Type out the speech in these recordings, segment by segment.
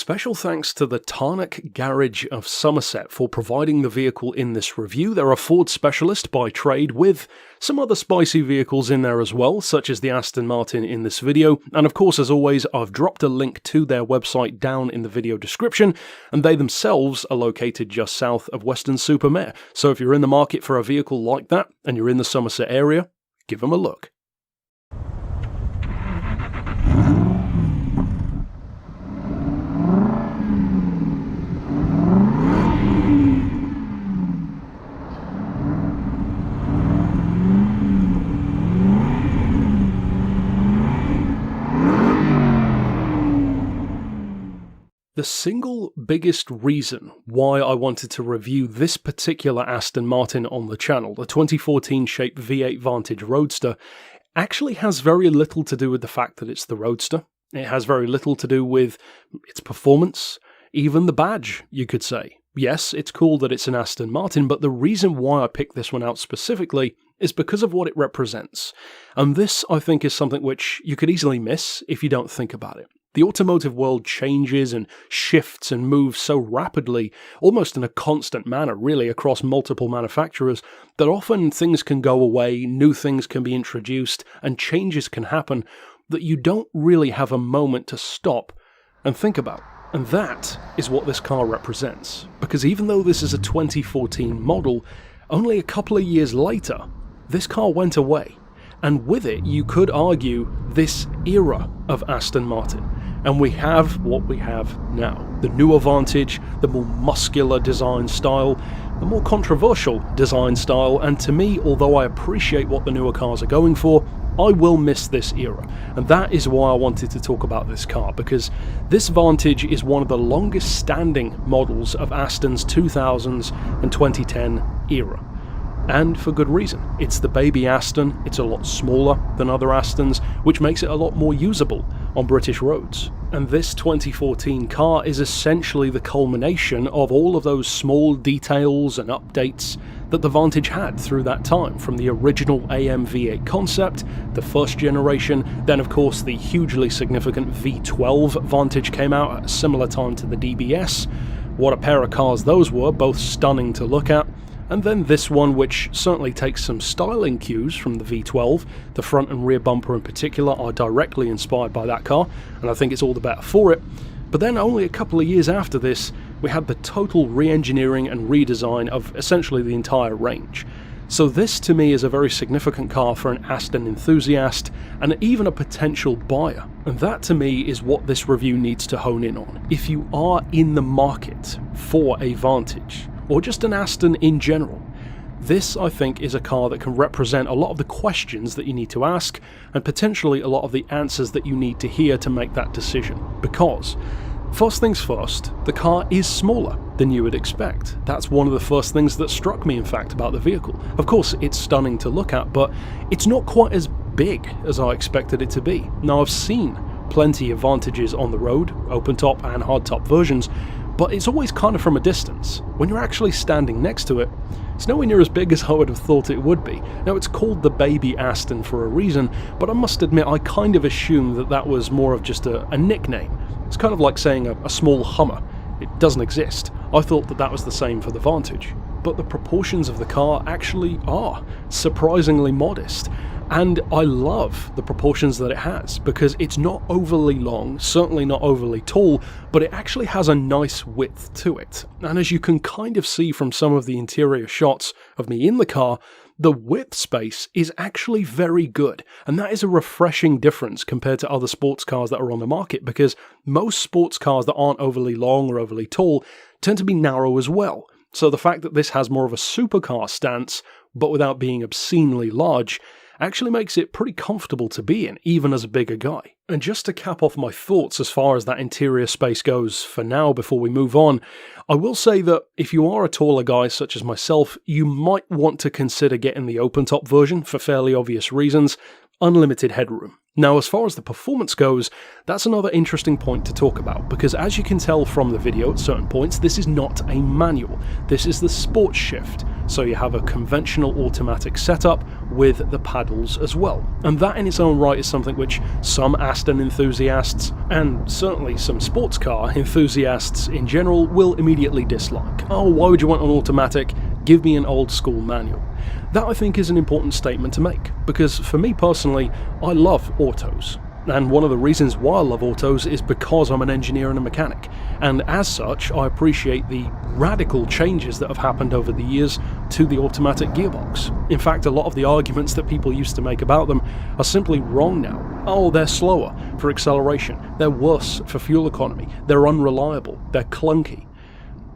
Special thanks to the Tarnock Garage of Somerset for providing the vehicle in this review. They're a Ford specialist by trade with some other spicy vehicles in there as well, such as the Aston Martin in this video. And of course, as always, I've dropped a link to their website down in the video description, and they themselves are located just south of Weston-super-Mare. So if you're in the market for a vehicle like that and you're in the Somerset area, give them a look. The single biggest reason why I wanted to review this particular Aston Martin on the channel, the 2014 shaped V8 Vantage Roadster, actually has very little to do with the fact that it's the Roadster. It has very little to do with its performance, even the badge, you could say. Yes, it's cool that it's an Aston Martin, but the reason why I picked this one out specifically is because of what it represents. And this, I think, is something which you could easily miss if you don't think about it. The automotive world changes and shifts and moves so rapidly, almost in a constant manner, really, across multiple manufacturers, that often things can go away, new things can be introduced, and changes can happen that you don't really have a moment to stop and think about. And that is what this car represents. Because even though this is a 2014 model, only a couple of years later, this car went away. And with it, you could argue this era of Aston Martin. And we have what we have now. The newer Vantage, the more muscular design style, the more controversial design style, and to me, although I appreciate what the newer cars are going for, I will miss this era. And that is why I wanted to talk about this car, because this Vantage is one of the longest standing models of Aston's 2000s and 2010 era. And for good reason. It's the Baby Aston, it's a lot smaller than other Astons, which makes it a lot more usable on British roads. And this 2014 car is essentially the culmination of all of those small details and updates that the Vantage had through that time, from the original AM V8 concept, the first generation, then of course the hugely significant V12 Vantage came out at a similar time to the DBS. What a pair of cars those were, both stunning to look at. And then this one, which certainly takes some styling cues from the V12, the front and rear bumper in particular are directly inspired by that car, and I think it's all the better for it. But then only a couple of years after this, we had the total re-engineering and redesign of essentially the entire range. So this to me is a very significant car for an Aston enthusiast, and even a potential buyer. And that to me is what this review needs to hone in on. If you are in the market for a Vantage, or just an Aston in general, this, I think, is a car that can represent a lot of the questions that you need to ask, and potentially a lot of the answers that you need to hear to make that decision. Because, first things first, the car is smaller than you would expect. That's one of the first things that struck me, in fact, about the vehicle. Of course, it's stunning to look at, but it's not quite as big as I expected it to be. Now, I've seen plenty of Vantages on the road, open-top and hard-top versions, but it's always kind of from a distance. When you're actually standing next to it, it's nowhere near as big as I would have thought it would be. Now, it's called the Baby Aston for a reason, but I must admit I kind of assumed that that was more of just a nickname. It's kind of like saying a small Hummer. It doesn't exist. I thought that that was the same for the Vantage. But the proportions of the car actually are surprisingly modest. And I love the proportions that it has, because it's not overly long, certainly not overly tall, but it actually has a nice width to it. And as you can kind of see from some of the interior shots of me in the car, the width space is actually very good. And that is a refreshing difference compared to other sports cars that are on the market, because most sports cars that aren't overly long or overly tall tend to be narrow as well. So the fact that this has more of a supercar stance, but without being obscenely large, actually makes it pretty comfortable to be in, even as a bigger guy. And just to cap off my thoughts as far as that interior space goes for now before we move on, I will say that if you are a taller guy such as myself, you might want to consider getting the open-top version for fairly obvious reasons. Unlimited headroom. Now, as far as the performance goes, that's another interesting point to talk about, because as you can tell from the video at certain points, this is not a manual. This is the sports shift. so you have a conventional automatic setup with the paddles as well. And that in its own right is something which some Aston enthusiasts, and certainly some sports car enthusiasts in general, will immediately dislike. Oh, why would you want an automatic? Give me an old school manual. That I think is an important statement to make, because for me personally, I love autos. And one of the reasons why I love autos is because I'm an engineer and a mechanic, and as such I appreciate the radical changes that have happened over the years to the automatic gearbox. In fact, a lot of the arguments that people used to make about them are simply wrong now. Oh, they're slower for acceleration, they're worse for fuel economy, they're unreliable, they're clunky.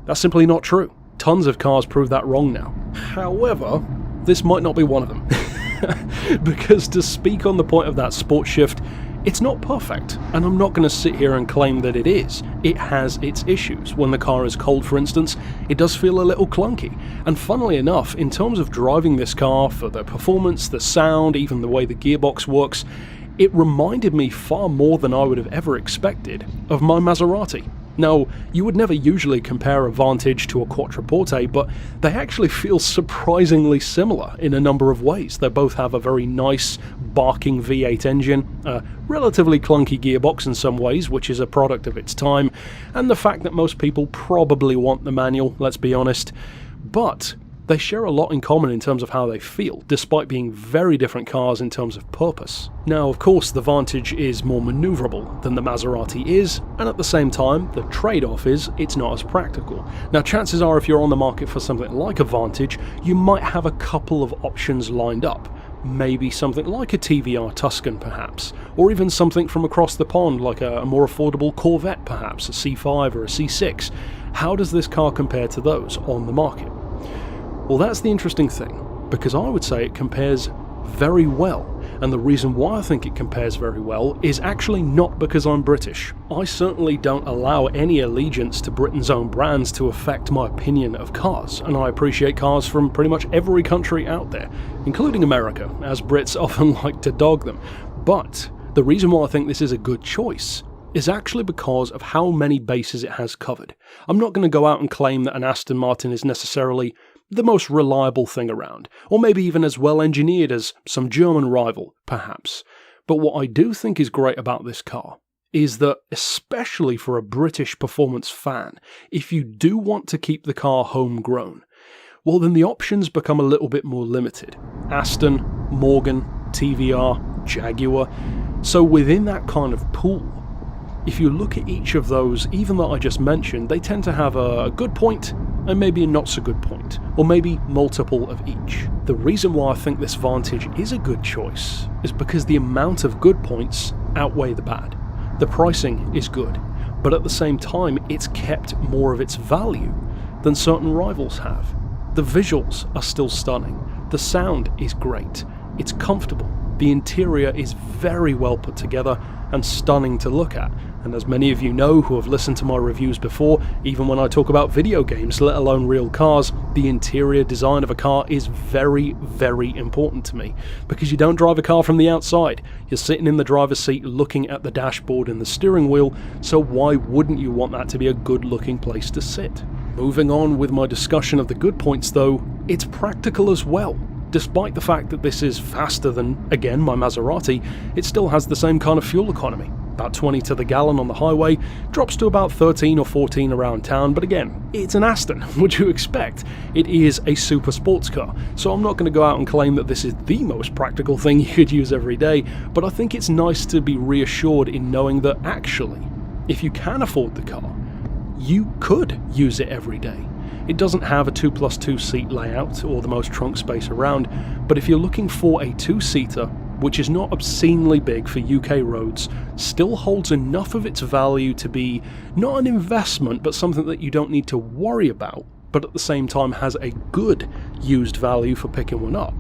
That's simply not true. Tons of cars prove that wrong now. However, this might not be one of them. Because to speak on the point of that sport shift, it's not perfect, and I'm not going to sit here and claim that it is. It has its issues. When the car is cold, for instance, it does feel a little clunky. And funnily enough, in terms of driving this car, for the performance, the sound, even the way the gearbox works, it reminded me far more than I would have ever expected of my Maserati. Now, you would never usually compare a Vantage to a Quattroporte, but they actually feel surprisingly similar in a number of ways. They both have a very nice, barking V8 engine, a relatively clunky gearbox in some ways, which is a product of its time, and the fact that most people probably want the manual, let's be honest. But they share a lot in common in terms of how they feel, despite being very different cars in terms of purpose. Now, of course, the Vantage is more manoeuvrable than the Maserati is, and at the same time, the trade-off is it's not as practical. Now, chances are if you're on the market for something like a Vantage, you might have a couple of options lined up. Maybe something like a TVR Tuscan perhaps, or even something from across the pond like a more affordable Corvette perhaps, a C5 or a C6. How does this car compare to those on the market? Well, that's the interesting thing, because I would say it compares very well, and the reason why I think it compares very well is actually not because I'm British. I certainly don't allow any allegiance to Britain's own brands to affect my opinion of cars, and I appreciate cars from pretty much every country out there, including America, as Brits often like to dog them. But the reason why I think this is a good choice is actually because of how many bases it has covered. I'm not going to go out and claim that an Aston Martin is necessarily the most reliable thing around, or maybe even as well engineered as some German rival, perhaps. But what I do think is great about this car is that, especially for a British performance fan, if you do want to keep the car homegrown, well then the options become a little bit more limited. Aston, Morgan, TVR, Jaguar. So within that kind of pool, if you look at each of those, even that I just mentioned, they tend to have a good point and maybe a not so good point, or maybe multiple of each. The reason why I think this Vantage is a good choice is because the amount of good points outweigh the bad. The pricing is good, but at the same time it's kept more of its value than certain rivals have. The visuals are still stunning, the sound is great, it's comfortable, the interior is very well put together and stunning to look at, and as many of you know who have listened to my reviews before, even when I talk about video games, let alone real cars, the interior design of a car is very, very important to me, because you don't drive a car from the outside, you're sitting in the driver's seat looking at the dashboard and the steering wheel, so why wouldn't you want that to be a good looking place to sit? Moving on with my discussion of the good points though, it's practical as well. Despite the fact that this is faster than, again, my Maserati, it still has the same kind of fuel economy. About 20 to the gallon on the highway, drops to about 13 or 14 around town, but again, it's an Aston, what do you expect? It is a super sports car, so I'm not going to go out and claim that this is the most practical thing you could use every day, but I think it's nice to be reassured in knowing that actually, if you can afford the car, you could use it every day. It doesn't have a 2+2 seat layout or the most trunk space around, but if you're looking for a two-seater, which is not obscenely big for UK roads, still holds enough of its value to be not an investment, but something that you don't need to worry about, but at the same time has a good used value for picking one up,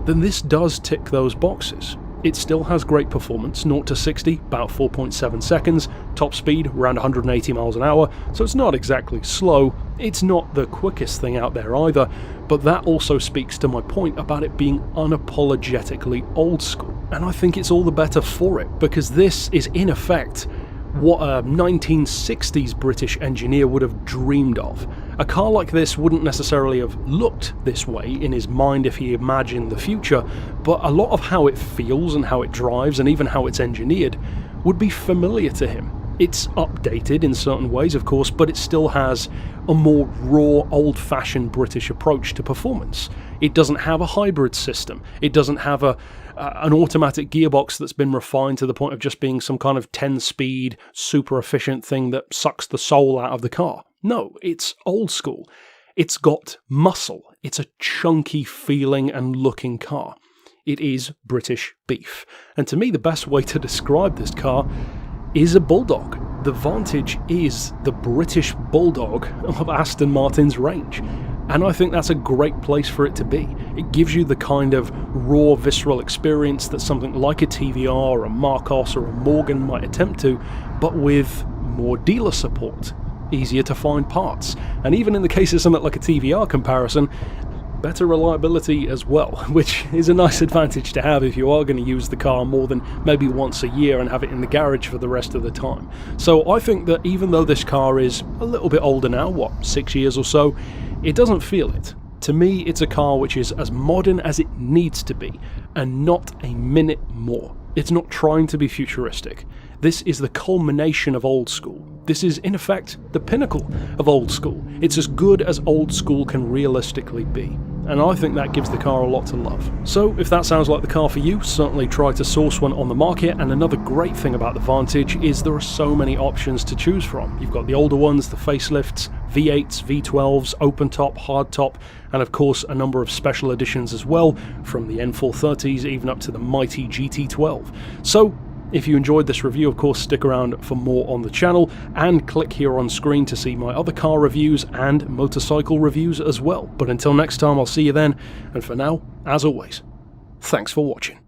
then this does tick those boxes. It still has great performance, 0 to 60, about 4.7 seconds, top speed around 180 miles an hour, so it's not exactly slow, it's not the quickest thing out there either, but that also speaks to my point about it being unapologetically old school, and I think it's all the better for it, because this is in effect what a 1960s British engineer would have dreamed of, A car like this wouldn't necessarily have looked this way in his mind if he imagined the future, but a lot of how it feels and how it drives and even how it's engineered would be familiar to him. It's updated in certain ways, of course, but it still has a more raw, old-fashioned British approach to performance. It doesn't have a hybrid system. It doesn't have an automatic gearbox that's been refined to the point of just being some kind of 10-speed, super efficient thing that sucks the soul out of the car. No, it's old school. It's got muscle. It's a chunky feeling and looking car. It is British beef. And to me, the best way to describe this car is a bulldog. The Vantage is the British bulldog of Aston Martin's range. And I think that's a great place for it to be. It gives you the kind of raw, visceral experience that something like a TVR or a Marcos or a Morgan might attempt to, but with more dealer support, easier to find parts, and even in the case of something like a TVR comparison, better reliability as well, which is a nice advantage to have if you are going to use the car more than maybe once a year and have it in the garage for the rest of the time. So I think that even though this car is a little bit older now, 6 years or so, it doesn't feel it. To me, it's a car which is as modern as it needs to be, and not a minute more. It's not trying to be futuristic. This is the culmination of old school. This is, in effect, the pinnacle of old school. It's as good as old school can realistically be. And I think that gives the car a lot to love. So if that sounds like the car for you, certainly try to source one on the market. And another great thing about the Vantage is there are so many options to choose from. You've got the older ones, the facelifts, V8s, V12s, open top, hard top, and of course a number of special editions as well, from the N430s even up to the mighty GT12. So if you enjoyed this review, of course, stick around for more on the channel, and click here on screen to see my other car reviews and motorcycle reviews as well. But until next time, I'll see you then, and for now, as always, thanks for watching.